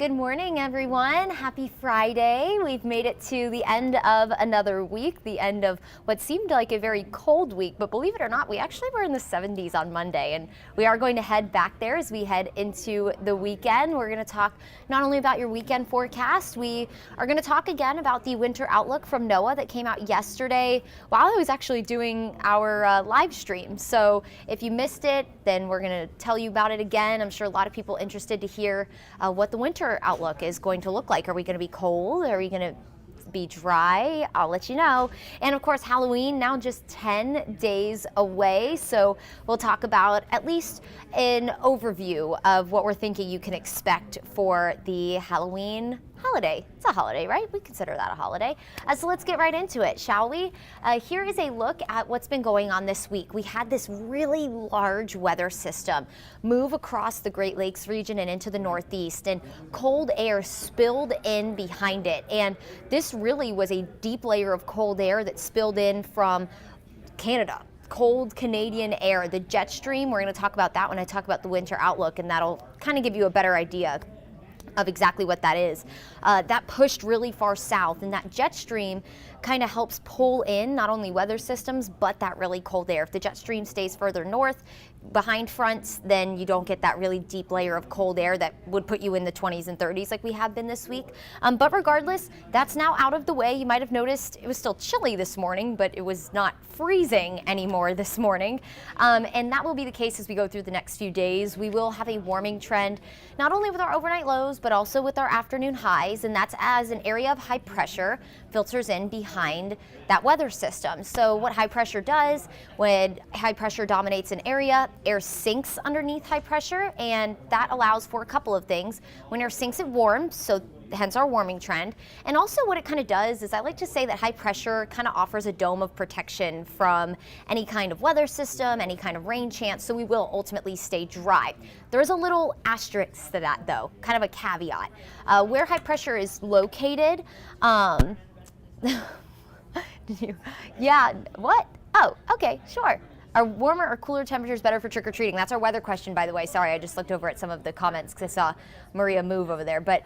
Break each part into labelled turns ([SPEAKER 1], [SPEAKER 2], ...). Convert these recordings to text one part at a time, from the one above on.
[SPEAKER 1] Good morning, everyone. Happy Friday. We've made it to the end of another week, the end of what seemed like a very cold week, but believe it or not, we actually were in the 70s on Monday, and we are going to head back there as we head into the weekend. We're going to talk not only about your weekend forecast, we are going to talk again about the winter outlook from NOAA that came out yesterday while I was actually doing our live stream. So if you missed it, then we're going to tell you about it again. I'm sure a lot of people interested to hear what the winter outlook is going to look like. Are we going to be cold? Are we going to be dry? I'll let you know. And of course, Halloween now just 10 days away. So we'll talk about at least an overview of what we're thinking you can expect for the Halloween holiday. It's a holiday, right? We consider that a holiday. So let's get right into it, shall we? Here is a look at what's been going on this week. We had this really large weather system move across the Great Lakes region and into the Northeast, and cold air spilled in behind it. And this really was a deep layer of cold air that spilled in from Canada. Cold Canadian air, the jet stream. We're going to talk about that when I talk about the winter outlook, and that'll kind of give you a better idea of exactly what that is. That pushed really far south, and that jet stream kind of helps pull in not only weather systems, but that really cold air. If the jet stream stays further north behind fronts, then you don't get that really deep layer of cold air that would put you in the 20s and 30s like we have been this week. But regardless, that's now out of the way. You might have noticed it was still chilly this morning, but it was not freezing anymore this morning. And that will be the case as we go through the next few days. We will have a warming trend, not only with our overnight lows, but also with our afternoon highs. And that's as an area of high pressure filters in behind that weather system. So what high pressure does, when high pressure dominates an area, air sinks underneath high pressure, and that allows for a couple of things. When air sinks, it warms, so hence our warming trend. And also what it kind of does is I like to say that high pressure kind of offers a dome of protection from any kind of weather system, any kind of rain chance, so we will ultimately stay dry. There is a little asterisk to that though, kind of a caveat. Where high pressure is located, yeah, what? Oh, okay, sure. Are warmer or cooler temperatures better for trick-or-treating? That's our weather question, by the way. Sorry, I just looked over at some of the comments because I saw Maria move over there. But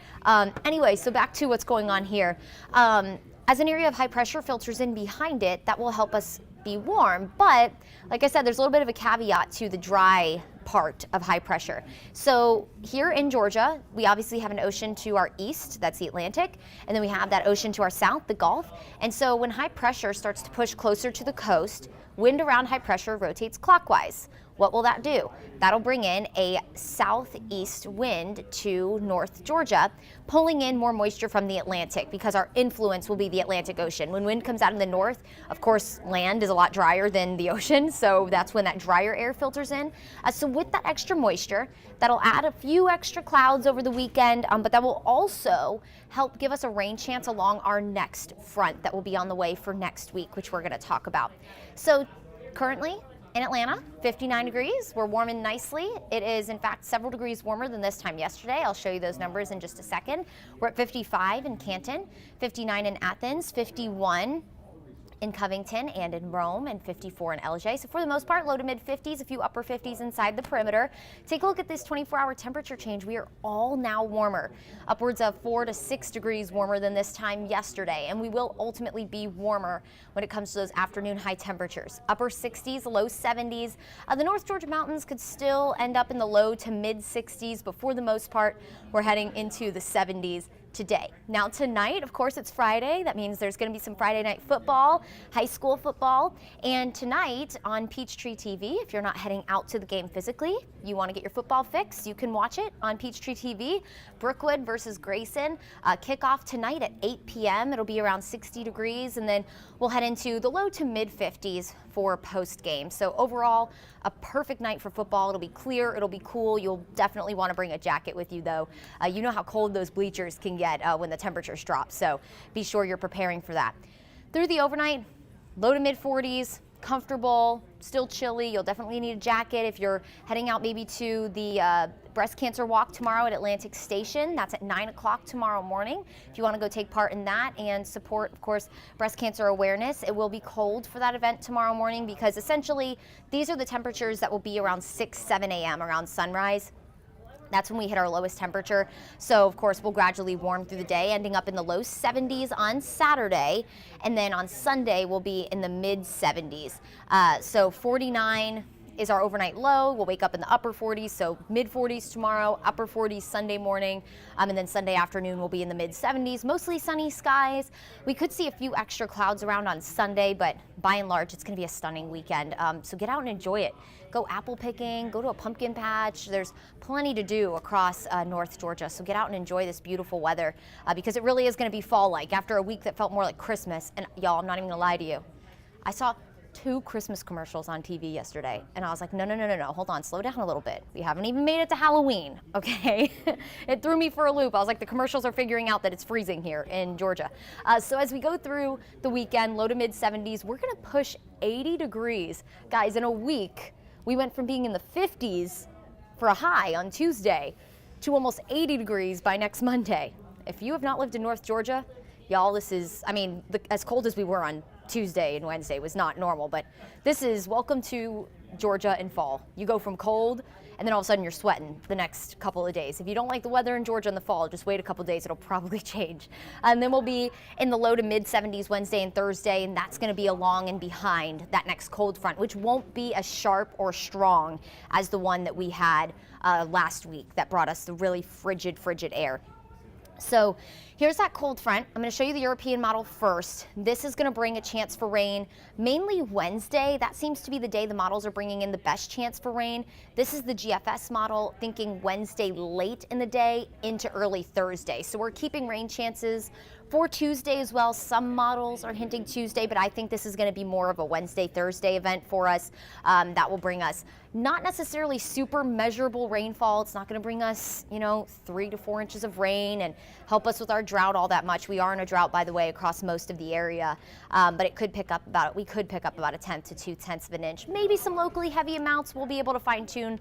[SPEAKER 1] anyway, so back to what's going on here. As an area of high pressure filters in behind it, that will help us be warm. But like I said, there's a little bit of a caveat to the dry part of high pressure. So here in Georgia, we obviously have an ocean to our east, that's the Atlantic, and then we have that ocean to our south, the Gulf. And so when high pressure starts to push closer to the coast, wind around high pressure rotates clockwise. What will that do? That'll bring in a southeast wind to North Georgia, pulling in more moisture from the Atlantic because our influence will be the Atlantic Ocean. When wind comes out in the north, of course, land is a lot drier than the ocean, so that's when that drier air filters in. So with that extra moisture, that'll add a few extra clouds over the weekend, but that will also help give us a rain chance along our next front that will be on the way for next week, which we're going to talk about. So currently, in Atlanta, 59 degrees. We're warming nicely. It is, in fact, several degrees warmer than this time yesterday. I'll show you those numbers in just a second. We're at 55 in Canton, 59 in Athens, 51 in Covington and in Rome, and 54 in LJ. So for the most part, low to mid 50s, a few upper 50s inside the perimeter. Take a look at this 24-hour temperature change. We are all now warmer, upwards of 4 to 6 degrees warmer than this time yesterday. And we will ultimately be warmer when it comes to those afternoon high temperatures. Upper 60s, low 70s. The North Georgia mountains could still end up in the low to mid 60s, but for the most part, we're heading into the 70s today. Now tonight, of course, it's Friday. That means there's going to be some Friday night football, high school football. And tonight on Peachtree TV, if you're not heading out to the game physically, you want to get your football fix, you can watch it on Peachtree TV. Brookwood versus Grayson. Kickoff tonight at 8 p.m. It'll be around 60 degrees, and then we'll head into the low to mid 50s for post game. So overall, a perfect night for football. It'll be clear, it'll be cool. You'll definitely want to bring a jacket with you though. You know how cold those bleachers can get when the temperatures drop, so be sure you're preparing for that. Through the overnight, low to mid 40s, comfortable, still chilly. You'll definitely need a jacket if you're heading out maybe to the breast cancer walk tomorrow at Atlantic Station. That's at 9 o'clock tomorrow morning. If you want to go take part in that and support, of course, breast cancer awareness, it will be cold for that event tomorrow morning because essentially these are the temperatures that will be around 6, 7 a.m. around sunrise. That's when we hit our lowest temperature. So of course we'll gradually warm through the day, ending up in the low 70s on Saturday, and then on Sunday we'll be in the mid 70s. So 49 is our overnight low. We'll wake up in the upper 40s, so mid 40s tomorrow, upper 40s Sunday morning, and then Sunday afternoon we'll be in the mid 70s, mostly sunny skies. We could see a few extra clouds around on Sunday, but by and large it's going to be a stunning weekend. So get out and enjoy it. Go apple picking, go to a pumpkin patch. There's plenty to do across North Georgia, so get out and enjoy this beautiful weather because it really is going to be fall-like after a week that felt more like Christmas. And y'all, I'm not even going to lie to you. I saw 2 Christmas commercials on TV yesterday, and I was like, no, hold on, slow down a little bit. We haven't even made it to Halloween, okay? It threw me for a loop. I was like, the commercials are figuring out that it's freezing here in Georgia. So as we go through the weekend, low to mid 70s, we're gonna push 80 degrees. Guys, in a week, we went from being in the 50s for a high on Tuesday to almost 80 degrees by next Monday. If you have not lived in North Georgia, y'all, this is, I mean, as cold as we were on Tuesday and Wednesday was not normal, but this is welcome to Georgia in fall. You go from cold and then all of a sudden you're sweating the next couple of days. If you don't like the weather in Georgia in the fall, just wait a couple of days, it'll probably change. And then we'll be in the low to mid 70s Wednesday and Thursday, and that's going to be along and behind that next cold front, which won't be as sharp or strong as the one that we had last week that brought us the really frigid air. So here's that cold front. I'm going to show you the European model first. This is going to bring a chance for rain mainly Wednesday. That seems to be the day the models are bringing in the best chance for rain. This is the GFS model, thinking Wednesday late in the day into early Thursday. So we're keeping rain chances for Tuesday as well. Some models are hinting Tuesday, but I think this is going to be more of a Wednesday, Thursday event for us. That will bring us not necessarily super measurable rainfall. It's not going to bring us, 3 to 4 inches of rain and help us with our drought all that much. We are in a drought, by the way, across most of the area, but we could pick up about a 1/10 to 2/10 of an inch. Maybe some locally heavy amounts. We'll be able to fine tune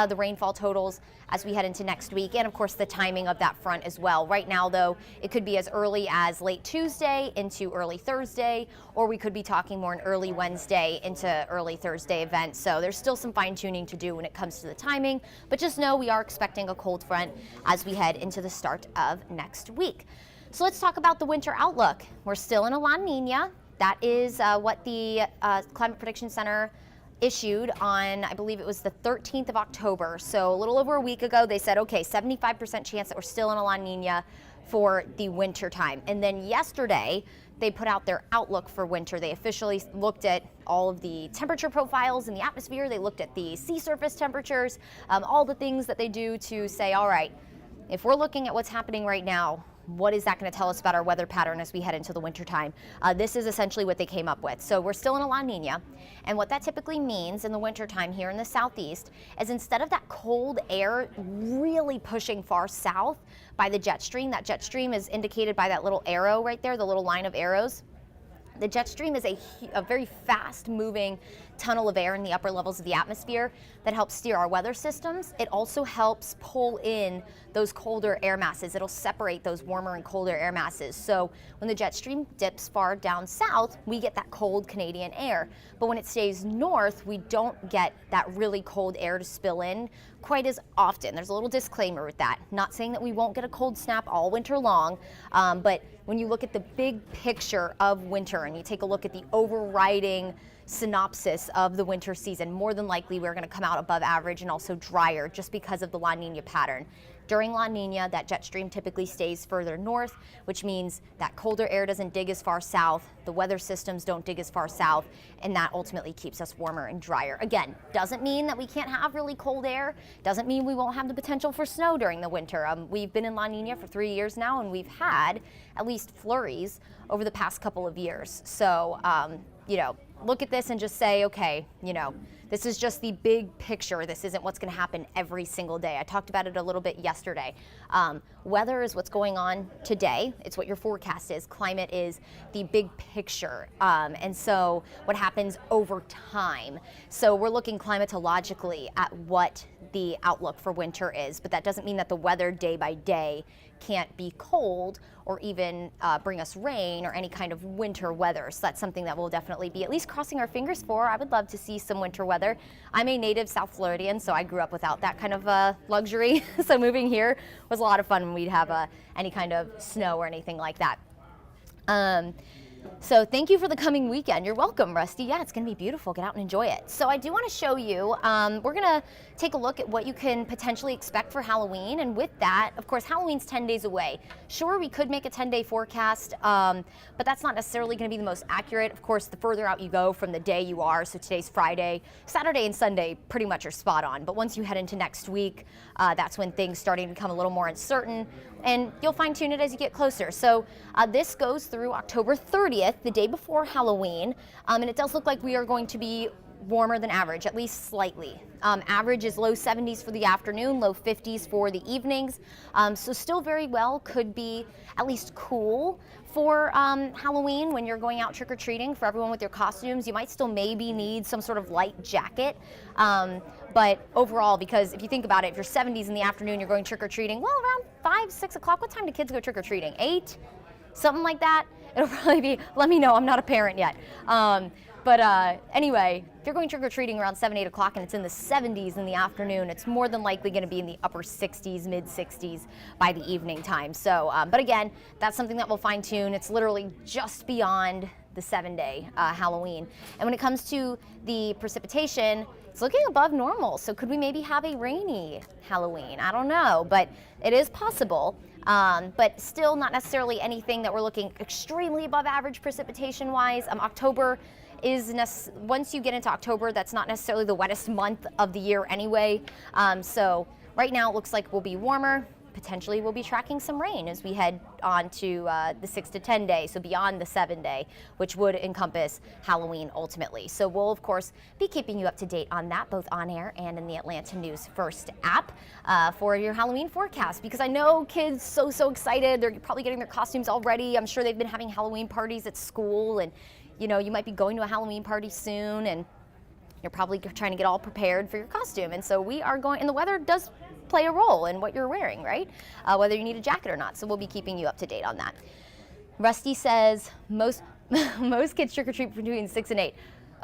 [SPEAKER 1] the rainfall totals as we head into next week, and of course the timing of that front as well. Right now, though, it could be as early as late Tuesday into early Thursday, or we could be talking more an early Wednesday into early Thursday event. So there's still some fine tuning to do when it comes to the timing, but just know we are expecting a cold front as we head into the start of next week. So let's talk about the winter outlook. We're still in a La Nina. That is what the Climate Prediction Center issued on, I believe it was the 13th of October. So a little over a week ago, they said, okay, 75% chance that we're still in a La Nina for the winter time. And then yesterday, they put out their outlook for winter. They officially looked at all of the temperature profiles in the atmosphere. They looked at the sea surface temperatures, all the things that they do to say, all right, if we're looking at what's happening right now, what is that going to tell us about our weather pattern as we head into the winter time? This is essentially what they came up with. So we're still in a La Nina, and what that typically means in the winter time here in the southeast is instead of that cold air really pushing far south by the jet stream, that jet stream is indicated by that little arrow right there, the little line of arrows. The jet stream is a very fast-moving tunnel of air in the upper levels of the atmosphere that helps steer our weather systems. It also helps pull in those colder air masses. It'll separate those warmer and colder air masses. So when the jet stream dips far down south, we get that cold Canadian air. But when it stays north, we don't get that really cold air to spill in quite as often. There's a little disclaimer with that. Not saying that we won't get a cold snap all winter long, but when you look at the big picture of winter and you take a look at the overriding synopsis of the winter season, more than likely we're going to come out above average and also drier just because of the La Nina pattern. During La Nina, that jet stream typically stays further north, which means that colder air doesn't dig as far south, the weather systems don't dig as far south, and that ultimately keeps us warmer and drier. Again, doesn't mean that we can't have really cold air, doesn't mean we won't have the potential for snow during the winter. We've been in La Nina for 3 years now, and we've had at least flurries over the past couple of years. So, look at this and just say, okay, this is just the big picture. This isn't what's going to happen every single day. I talked about it a little bit yesterday. Weather is what's going on today. It's what your forecast is. Climate is the big picture. And so what happens over time. So we're looking climatologically at what the outlook for winter is, but that doesn't mean that the weather day by day can't be cold or even bring us rain or any kind of winter weather. So that's something that we'll definitely be at least crossing our fingers for. I would love to see some winter weather weather. I'm a native South Floridian, so I grew up without that kind of luxury. So moving here was a lot of fun when we'd have any kind of snow or anything like that. So thank you for the coming weekend. You're welcome, Rusty. Yeah, it's going to be beautiful. Get out and enjoy it. So I do want to show you, we're going to take a look at what you can potentially expect for Halloween. And with that, of course, Halloween's 10 days away. Sure, we could make a 10-day forecast, but that's not necessarily going to be the most accurate. Of course, the further out you go from the day you are, so today's Friday, Saturday and Sunday pretty much are spot on. But once you head into next week, that's when things starting to become a little more uncertain. And you'll fine tune it as you get closer. So this goes through October 30th, the day before Halloween. And it does look like we are going to be warmer than average, at least slightly. Average is low 70s for the afternoon, low 50s for the evenings. So still very well could be at least cool for Halloween when you're going out trick-or-treating. For everyone with your costumes, you might still maybe need some sort of light jacket. But overall, because if you think about it, if you're 70s in the afternoon, you're going trick-or-treating, well, around 5, 6 o'clock. What time do kids go trick-or-treating? 8? Something like that? It'll probably be, let me know, I'm not a parent yet. Anyway, if you're going trick-or-treating around 7, 8 o'clock and it's in the 70s in the afternoon, it's more than likely going to be in the upper 60s, mid 60s by the evening time. So, but again, that's something that we'll fine tune. It's literally just beyond the 7-day Halloween. And when it comes to the precipitation, it's looking above normal. So could we maybe have a rainy Halloween? I don't know, but it is possible. But still not necessarily anything that we're looking extremely above average precipitation wise. October is, once you get into October, that's not necessarily the wettest month of the year anyway. So right now it looks like we'll be warmer. Potentially we'll be tracking some rain as we head on to the 6 to 10 day, so beyond the 7-day, which would encompass Halloween ultimately. So we'll of course be keeping you up to date on that, both on air and in the Atlanta News First app for your Halloween forecast, because I know kids so excited. They're probably getting their costumes already. I'm sure they've been having Halloween parties at school, and you know, you might be going to a Halloween party soon, and you're probably trying to get all prepared for your costume. And so we are going, and the weather does play a role in what you're wearing, right? Whether you need a jacket or not. So we'll be keeping you up to date on that. Rusty says most kids trick-or-treat between 6 and 8.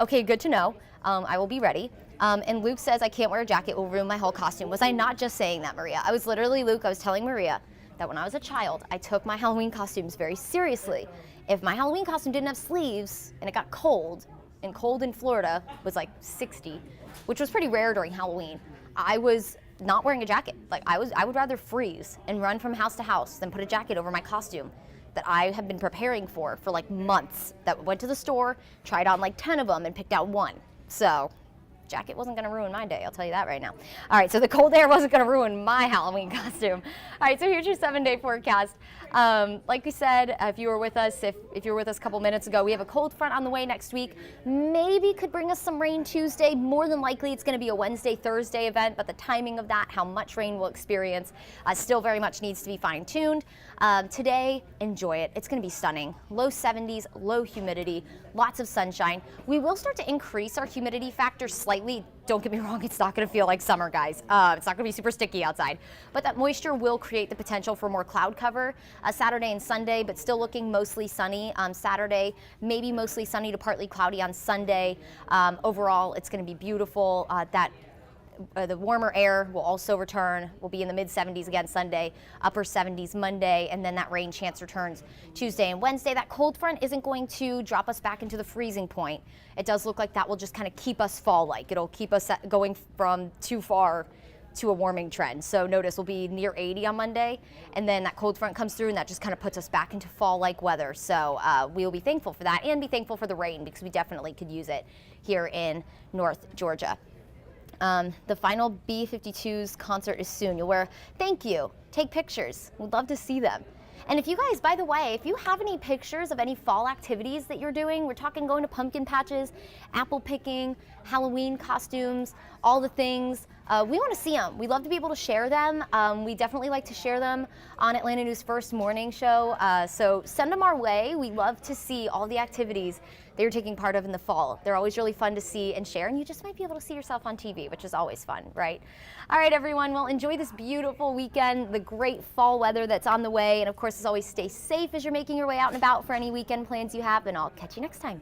[SPEAKER 1] Okay, good to know. I will be ready. And Luke says, I can't wear a jacket, it will ruin my whole costume. Was I not just saying that, Maria? I was literally, Luke, I was telling Maria that when I was a child, I took my Halloween costumes very seriously. If my Halloween costume didn't have sleeves and it got cold, and cold in Florida was like 60, which was pretty rare during Halloween, I was not wearing a jacket. Like I would rather freeze and run from house to house than put a jacket over my costume that I have been preparing for like months. That went to the store, tried on like 10 of them and picked out one. So jacket wasn't going to ruin my day, I'll tell you that right now. All right, so the cold air wasn't going to ruin my Halloween costume. All right, so here's your 7-day forecast. Like we said, if you were with us, if you were with us a couple minutes ago, we have a cold front on the way next week. Maybe could bring us some rain Tuesday. More than likely, it's going to be a Wednesday, Thursday event, but the timing of that, how much rain we'll experience, still very much needs to be fine-tuned. Today, enjoy it. It's going to be stunning. Low 70s, low humidity, lots of sunshine. We will start to increase our humidity factor slightly. Don't get me wrong, it's not going to feel like summer, guys. It's not going to be super sticky outside, but that moisture will create the potential for more cloud cover Saturday and Sunday, but still looking mostly sunny on Saturday, maybe mostly sunny to partly cloudy on Sunday. Overall, it's going to be beautiful. The warmer air will also return. We'll be in the mid 70s again Sunday, upper 70s Monday, and then that rain chance returns Tuesday and Wednesday. That cold front isn't going to drop us back into the freezing point. It does look like that will just kind of keep us fall-like. It'll keep us going from too far to a warming trend. So notice we'll be near 80 on Monday, and then that cold front comes through and that just kind of puts us back into fall-like weather. So we'll be thankful for that and be thankful for the rain, because we definitely could use it here in North Georgia. The final B-52s concert is soon. You'll wear, thank you, take pictures. We'd love to see them. And if you guys, by the way, if you have any pictures of any fall activities that you're doing, we're talking going to pumpkin patches, apple picking, Halloween costumes, all the things, we want to see them. We love to be able to share them. We definitely like to share them on Atlanta News First morning show. So send them our way. We love to see all the activities that you're taking part of in the fall. They're always really fun to see and share, and you just might be able to see yourself on TV, which is always fun, right? All right, everyone. Well, enjoy this beautiful weekend, the great fall weather that's on the way, and of course, as always, stay safe as you're making your way out and about for any weekend plans you have, and I'll catch you next time.